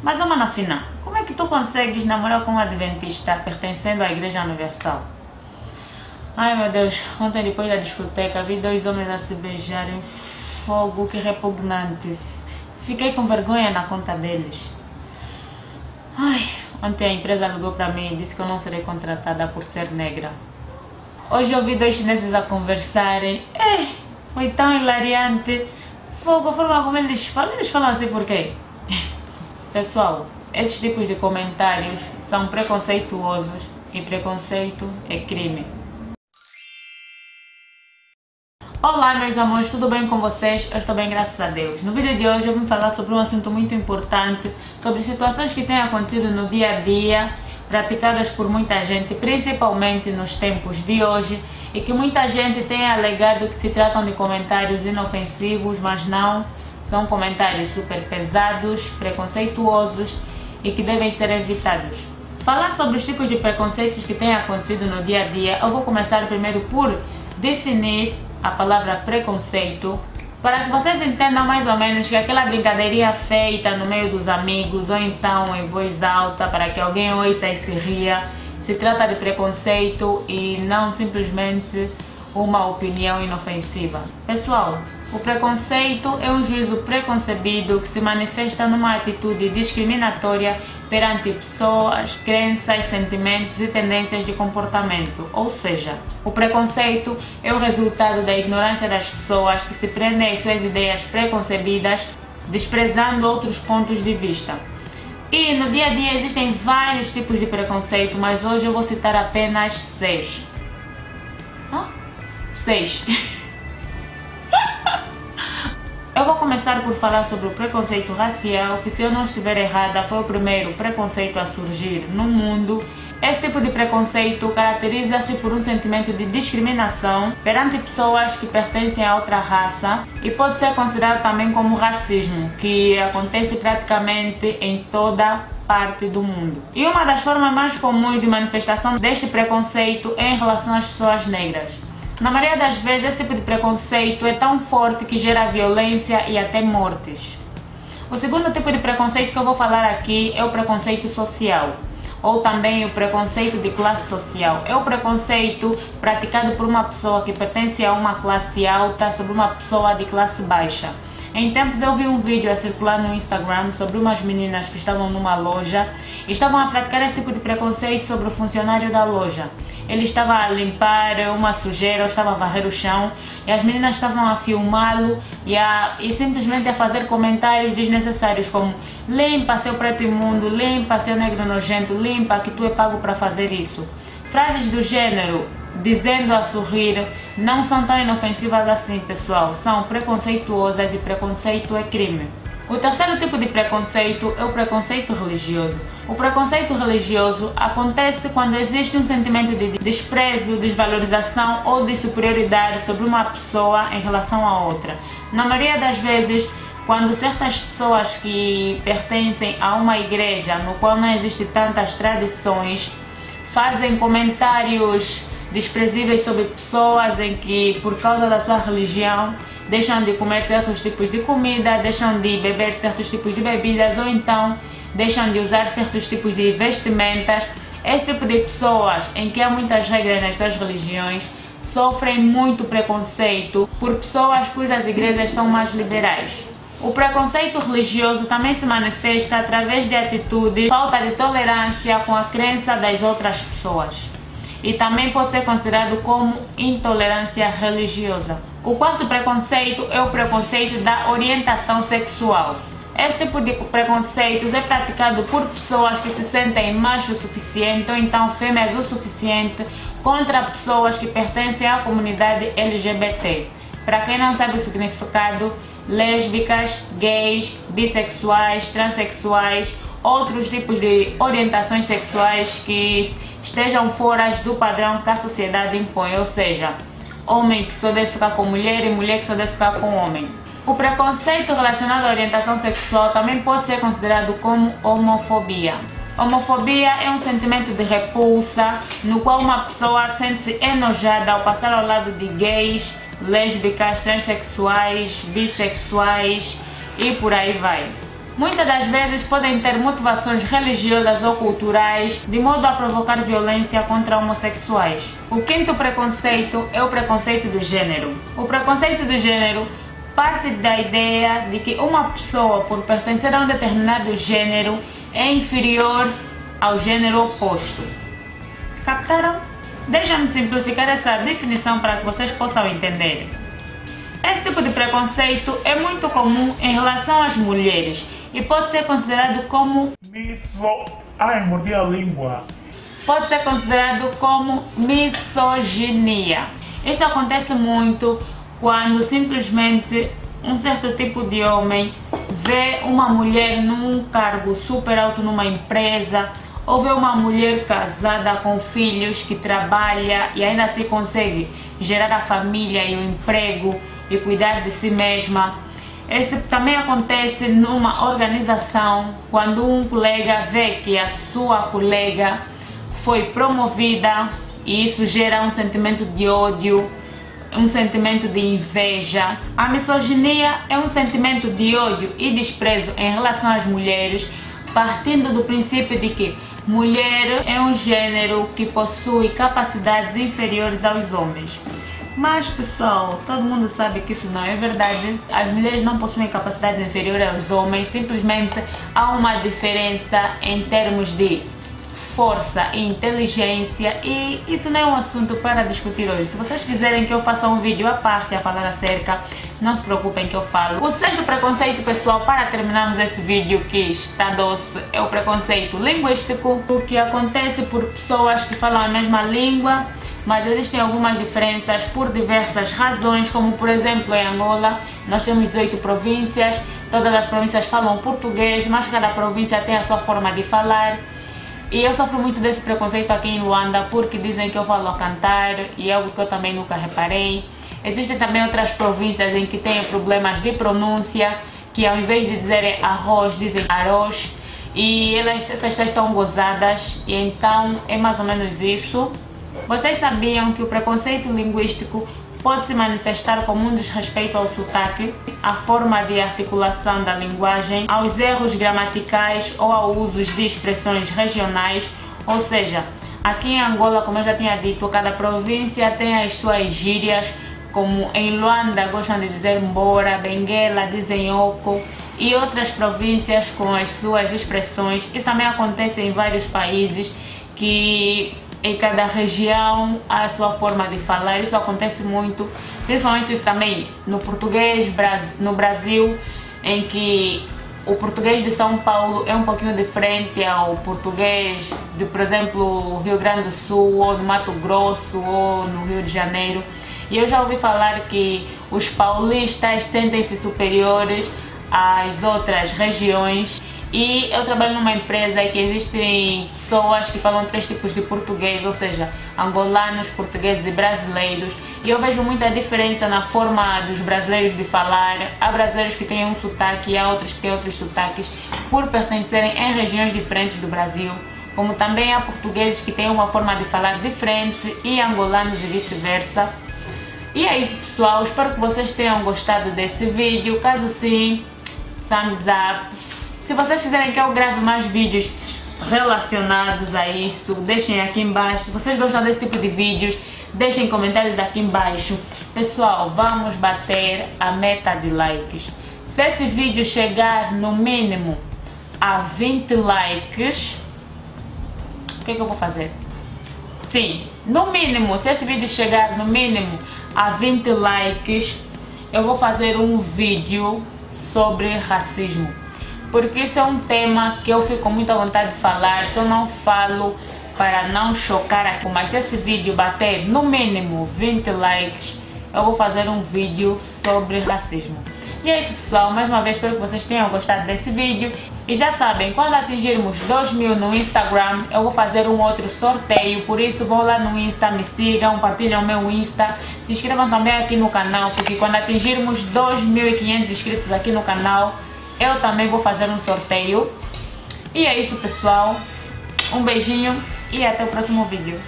Mas, mano, afinal, como é que tu consegues namorar com um adventista pertencendo à Igreja Universal? Ai, meu Deus, ontem depois da discoteca vi dois homens a se beijarem. Fogo, que repugnante. Fiquei com vergonha na conta deles. Ai, ontem a empresa ligou pra mim e disse que eu não serei contratada por ser negra. Hoje eu vi dois chineses a conversarem. Foi tão hilariante. Fogo, a forma como eles falam assim por quê? Pessoal, esses tipos de comentários são preconceituosos e preconceito é crime. Olá, meus amores, tudo bem com vocês? Eu estou bem, graças a Deus. No vídeo de hoje eu vim falar sobre um assunto muito importante, sobre situações que têm acontecido no dia a dia, praticadas por muita gente, principalmente nos tempos de hoje, e que muita gente tem alegado que se tratam de comentários inofensivos, mas não, são comentários super pesados, preconceituosos e que devem ser evitados. Falar sobre os tipos de preconceitos que têm acontecido no dia a dia, eu vou começar primeiro por definir a palavra preconceito, para que vocês entendam mais ou menos que aquela brincadeirinha feita no meio dos amigos ou então em voz alta para que alguém ouça e se ria, se trata de preconceito e não simplesmente uma opinião inofensiva. Pessoal, o preconceito é um juízo preconcebido que se manifesta numa atitude discriminatória perante pessoas, crenças, sentimentos e tendências de comportamento. Ou seja, o preconceito é o resultado da ignorância das pessoas que se prendem às suas ideias preconcebidas, desprezando outros pontos de vista. E no dia a dia existem vários tipos de preconceito, mas hoje eu vou citar apenas 6. 6. Eu vou começar por falar sobre o preconceito racial, que, se eu não estiver errada, foi o primeiro preconceito a surgir no mundo. Esse tipo de preconceito caracteriza-se por um sentimento de discriminação perante pessoas que pertencem a outra raça e pode ser considerado também como racismo, que acontece praticamente em toda parte do mundo. E uma das formas mais comuns de manifestação deste preconceito é em relação às pessoas negras. Na maioria das vezes, esse tipo de preconceito é tão forte que gera violência e até mortes. O segundo tipo de preconceito que eu vou falar aqui é o preconceito social, ou também o preconceito de classe social. É o preconceito praticado por uma pessoa que pertence a uma classe alta sobre uma pessoa de classe baixa. Em tempos eu vi um vídeo a circular no Instagram sobre umas meninas que estavam numa loja e estavam a praticar esse tipo de preconceito sobre o funcionário da loja. Ele estava a limpar uma sujeira, ou estava a varrer o chão, e as meninas estavam a filmá-lo e simplesmente a fazer comentários desnecessários como: limpa, seu preto imundo, limpa, seu negro nojento, limpa, que tu é pago para fazer isso. Frases do gênero, dizendo a sorrir, não são tão inofensivas assim, pessoal, são preconceituosas e preconceito é crime. O terceiro tipo de preconceito é o preconceito religioso. O preconceito religioso acontece quando existe um sentimento de desprezo, desvalorização ou de superioridade sobre uma pessoa em relação a outra. Na maioria das vezes, quando certas pessoas que pertencem a uma igreja no qual não existem tantas tradições fazem comentários desprezíveis sobre pessoas em que, por causa da sua religião, deixam de comer certos tipos de comida, deixam de beber certos tipos de bebidas ou então deixam de usar certos tipos de vestimentas. Esse tipo de pessoas, em que há muitas regras nas suas religiões, sofrem muito preconceito por pessoas cujas igrejas são mais liberais. O preconceito religioso também se manifesta através de atitudes, falta de tolerância com a crença das outras pessoas. E também pode ser considerado como intolerância religiosa. O quarto preconceito é o preconceito da orientação sexual. Esse tipo de preconceitos é praticado por pessoas que se sentem macho o suficiente ou então fêmeas o suficiente contra pessoas que pertencem à comunidade LGBT. Para quem não sabe o significado, lésbicas, gays, bissexuais, transexuais, outros tipos de orientações sexuais que estejam fora do padrão que a sociedade impõe, ou seja, homem que só deve ficar com mulher e mulher que só deve ficar com homem. O preconceito relacionado à orientação sexual também pode ser considerado como homofobia. Homofobia é um sentimento de repulsa no qual uma pessoa sente-se enojada ao passar ao lado de gays, lésbicas, transexuais, bissexuais e por aí vai. muitas das vezes podem ter motivações religiosas ou culturais de modo a provocar violência contra homossexuais. O quinto preconceito é o preconceito do gênero. O preconceito do gênero parte da ideia de que uma pessoa, por pertencer a um determinado gênero, é inferior ao gênero oposto. Captaram? Deixa-me simplificar essa definição para que vocês possam entender. Esse tipo de preconceito é muito comum em relação às mulheres e pode ser considerado como mordi a língua. Pode ser considerado como misoginia. Isso acontece muito quando simplesmente um certo tipo de homem vê uma mulher num cargo super alto numa empresa, ou vê uma mulher casada com filhos que trabalha e ainda assim consegue gerar a família e o emprego e cuidar de si mesma. Isso também acontece numa organização, quando um colega vê que a sua colega foi promovida e isso gera um sentimento de ódio, um sentimento de inveja. A misoginia é um sentimento de ódio e desprezo em relação às mulheres, partindo do princípio de que mulher é um gênero que possui capacidades inferiores aos homens. Mas pessoal, todo mundo sabe que isso não é verdade. As mulheres não possuem capacidades inferiores aos homens, simplesmente há uma diferença em termos de força e inteligência, e isso não é um assunto para discutir hoje. Se vocês quiserem que eu faça um vídeo à parte a falar acerca, não se preocupem que eu falo. O sexto preconceito, pessoal, para terminarmos esse vídeo que está doce, é o preconceito linguístico, o que acontece por pessoas que falam a mesma língua, mas existem algumas diferenças por diversas razões, como por exemplo em Angola nós temos 18 províncias, todas as províncias falam português, mas cada província tem a sua forma de falar. E eu sofro muito desse preconceito aqui em Luanda porque dizem que eu falo a cantar e é algo que eu também nunca reparei. Existem também outras províncias em que têm problemas de pronúncia, que ao invés de dizerem arroz, dizem arroz. E essas pessoas são gozadas, e então é mais ou menos isso. Vocês sabiam que o preconceito linguístico pode se manifestar como um desrespeito ao sotaque, à forma de articulação da linguagem, aos erros gramaticais ou ao uso de expressões regionais, ou seja, aqui em Angola, como eu já tinha dito, cada província tem as suas gírias, como em Luanda gostam de dizer mbora, Benguela dizem oco, e outras províncias com as suas expressões. Isso também acontece em vários países, que em cada região há a sua forma de falar. Isso acontece muito, principalmente também no português no Brasil, em que o português de São Paulo é um pouquinho diferente ao português de, por exemplo, Rio Grande do Sul, ou no Mato Grosso, ou no Rio de Janeiro. E eu já ouvi falar que os paulistas sentem-se superiores às outras regiões. E eu trabalho numa empresa em que existem pessoas que falam 3 tipos de português, ou seja, angolanos, portugueses e brasileiros. E eu vejo muita diferença na forma dos brasileiros de falar. Há brasileiros que têm um sotaque e há outros que têm outros sotaques por pertencerem em regiões diferentes do Brasil. Como também há portugueses que têm uma forma de falar diferente e angolanos e vice-versa. E é isso, pessoal. Espero que vocês tenham gostado desse vídeo. Caso sim, thumbs up. Se vocês quiserem que eu grave mais vídeos relacionados a isso, deixem aqui embaixo. Se vocês gostam desse tipo de vídeos, deixem comentários aqui embaixo. Pessoal, vamos bater a meta de likes. Se esse vídeo chegar no mínimo a 20 likes, o que eu vou fazer? Sim, no mínimo, se esse vídeo chegar no mínimo a 20 likes, eu vou fazer um vídeo sobre racismo. Porque isso é um tema que eu fico com muita vontade de falar, só não falo para não chocar aqui. Mas se esse vídeo bater no mínimo 20 likes, eu vou fazer um vídeo sobre racismo. E é isso, pessoal, mais uma vez espero que vocês tenham gostado desse vídeo. E já sabem, quando atingirmos 2000 no Instagram, eu vou fazer um outro sorteio. Por isso vão lá no Insta, me sigam, partilhem o meu Insta. Se inscrevam também aqui no canal, porque quando atingirmos 2500 inscritos aqui no canal, eu também vou fazer um sorteio. E é isso, pessoal. Um beijinho e até o próximo vídeo.